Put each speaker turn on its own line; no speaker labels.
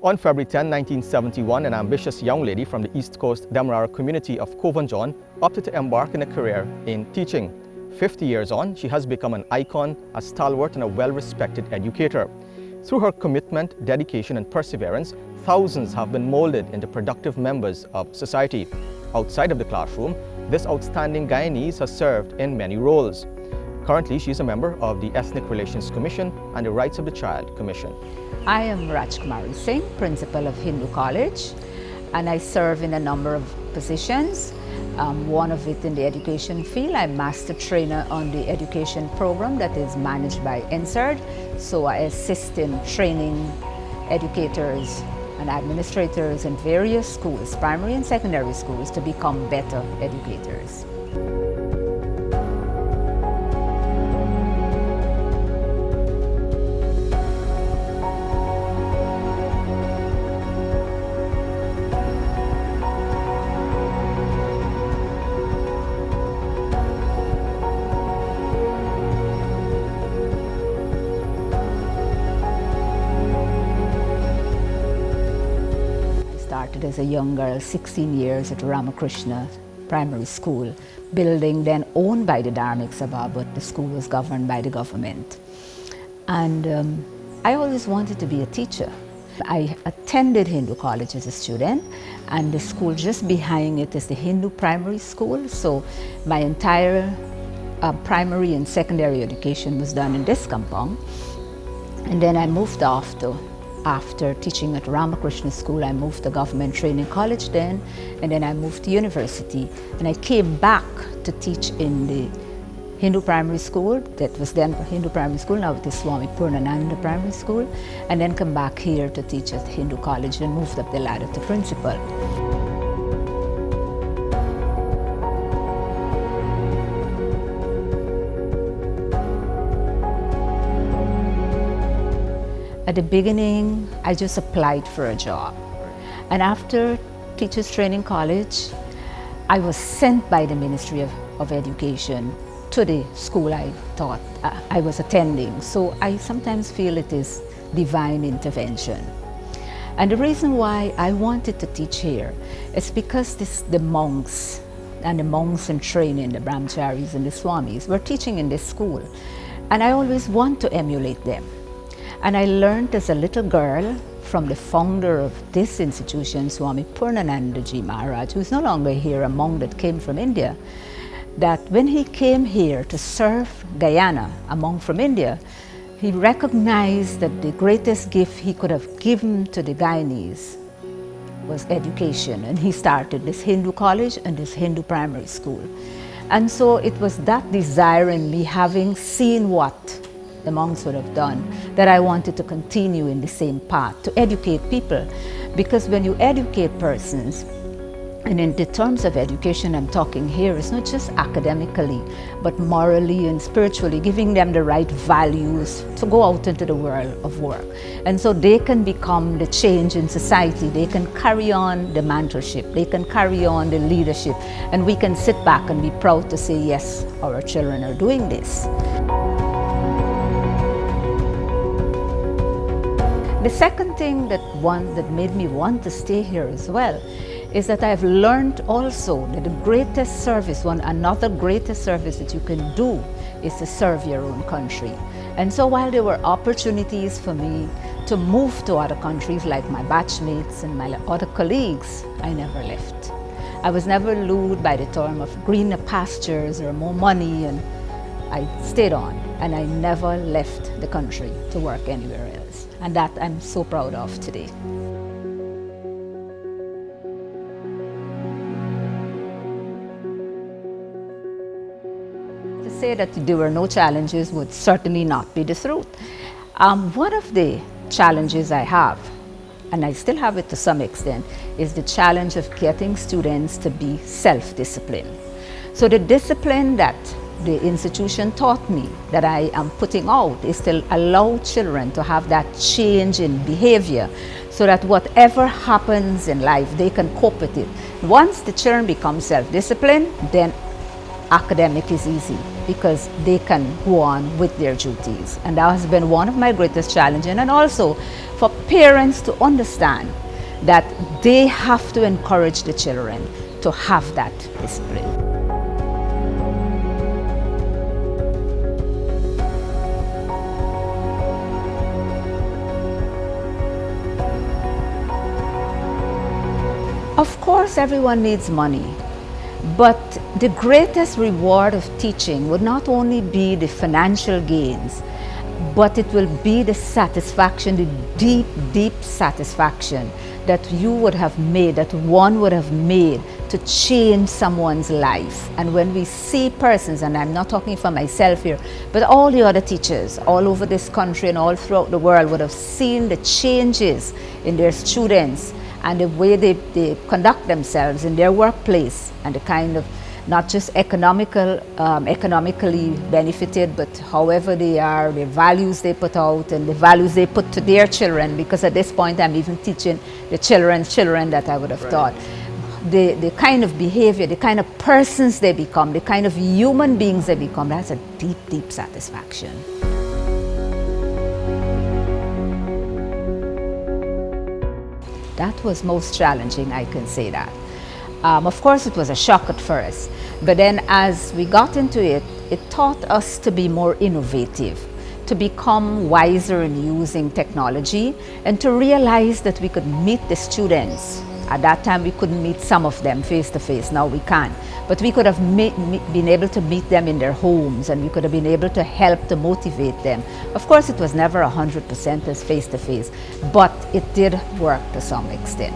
On February 10, 1971, an ambitious young lady from the East Coast Demerara community of Covanjon opted to embark in a career in teaching. 50 years on, she has become an icon, a stalwart, and a well-respected educator. Through her commitment, dedication, and perseverance, thousands have been molded into productive members of society. Outside of the classroom, this outstanding Guyanese has served in many roles. Currently, she is a member of the Ethnic Relations Commission and the Rights of the Child Commission.
I am Rajkumarie Singh, Principal of Hindu College, and I serve in a number of positions. One of it in the education field. I'm Master Trainer on the education program that is managed by NSERD. So I assist in training educators and administrators in various schools, primary and secondary schools, to become better educators. Started as a young girl, 16 years at Ramakrishna Primary School, building then owned by the Dharmic Sabha, but the school was governed by the government. And I always wanted to be a teacher. I attended Hindu College as a student, and the school just behind it is the Hindu Primary School. So my entire primary and secondary education was done in this compound. And then I moved off to after teaching at Ramakrishna School, I moved to Government Training College then, and then I moved to university. And I came back to teach in the Hindu Primary School, that was then Hindu Primary School, now it is Swami Purnananda Primary School, and then come back here to teach at Hindu College and moved up the ladder to principal. At the beginning, I just applied for a job. And after Teachers Training College, I was sent by the Ministry of Education to the school I thought I was attending. So I sometimes feel it is divine intervention. And the reason why I wanted to teach here is because the monks in training, the brahmacharis and the swamis, were teaching in this school. And I always want to emulate them. And I learned as a little girl from the founder of this institution, Swami Purnananda Ji Maharaj, who is no longer here, a monk that came from India, that when he came here to serve Guyana, a monk from India, he recognized that the greatest gift he could have given to the Guyanese was education. And he started this Hindu college and this Hindu primary school. And so it was that desire in me, having seen what the monks would have done, that I wanted to continue in the same path, to educate people. Because when you educate persons, and in the terms of education I'm talking here, it's not just academically, but morally and spiritually, giving them the right values to go out into the world of work. And so they can become the change in society, they can carry on the mentorship, they can carry on the leadership, and we can sit back and be proud to say, yes, our children are doing this. The second thing that made me want to stay here as well is that I've learned also that the greatest service, another greatest service that you can do is to serve your own country. And so while there were opportunities for me to move to other countries like my batchmates and my other colleagues, I never left. I was never lured by the term of greener pastures or more money, and I stayed on, and I never left the country to work anywhere else. And that I'm so proud of today. To say that there were no challenges would certainly not be the truth. One of the challenges I have, and I still have it to some extent, is the challenge of getting students to be self-disciplined. So the discipline that the institution taught me that I am putting out is to allow children to have that change in behavior so that whatever happens in life, they can cope with it. Once the children become self-disciplined, then academic is easy. because they can go on with their duties. And that has been one of my greatest challenges, and also for parents to understand that they have to encourage the children to have that discipline. Of course, everyone needs money, but the greatest reward of teaching would not only be the financial gains, but it will be the satisfaction, the deep, deep satisfaction that you would have made, that one would have made to change someone's life. And when we see persons, and I'm not talking for myself here, but all the other teachers all over this country and all throughout the world would have seen the changes in their students and the way they conduct themselves in their workplace, and the kind of not just economically benefited, but however they are, the values they put out and the values they put to their children, because at this point I'm even teaching the children's children that I would have taught. The kind of behavior, the kind of persons they become, the kind of human beings they become, that's a deep, deep satisfaction. That was most challenging, I can say that. Of course, it was a shock at first, but then as we got into it, it taught us to be more innovative, to become wiser in using technology, and to realize that we could meet the students. At that time, we couldn't meet some of them face to face. Now we can. But we could have been able to meet them in their homes, and we could have been able to help to motivate them. Of course, it was never 100% as face to face, but it did work to some extent.